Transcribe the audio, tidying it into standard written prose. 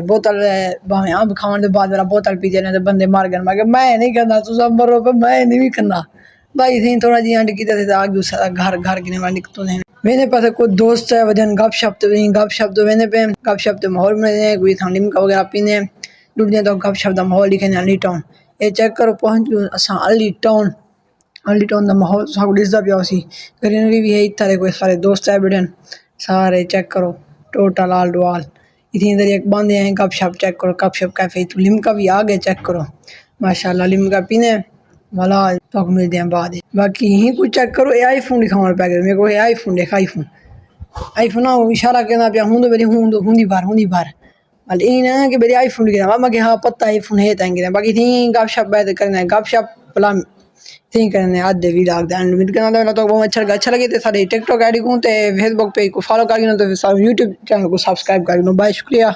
बोतल भावें अंब खाने के बाद वाला बोतल पी जाने तो बंदे मर गए। मैं नहीं करना, तुम मरो पर मैं नहीं भी करना भाई। थी थोड़ा जी अंड की आगे घर घर गिने वाले निकतो थे मैंने पता कोई दोस्त है वजन गप शप तो मैंने पे गप शप तो माहौल में कोई ठंडी में वगैरह पीने दुनिया तो गप शप का माहौल लिखे अली टाउन ये चेक करो पहुंच गए असा अली टाउन का माहौल सब दिसदा पिया सी ग्रीनरी भी है इतना कोई सारे दोस्त है बैठे सारे चेक करो टोटल आल डुआल इतनी देर एक बंदे हैं गप शप चेक करो गप शप कैफे तो लिमका भी आ गए चेक करो माशाल्लाह लिमका पीने वाला तो मिलते हैं बाद बाकी यहीं कुछ चेक करो ये आईफोन दिखाने पै गए मेरे को आईफोन देखा आईफोन ना इशारा करना पिया हूं तो मेरी हूं बार वाल ये ना कि मेरी आईफोन गिरा मैं हाँ पता आईफोन है तंग बाकी थी गप शप बैठ करना गप शप भला थी करने आधे भी लाग एंड करना तो बहुत अच्छा लगे तो सारे टिकटॉक आईडी को फेसबुक पे को फॉलो कर तो यूट्यूब चैनल को सब्सक्राइब कर बाय शुक्रिया।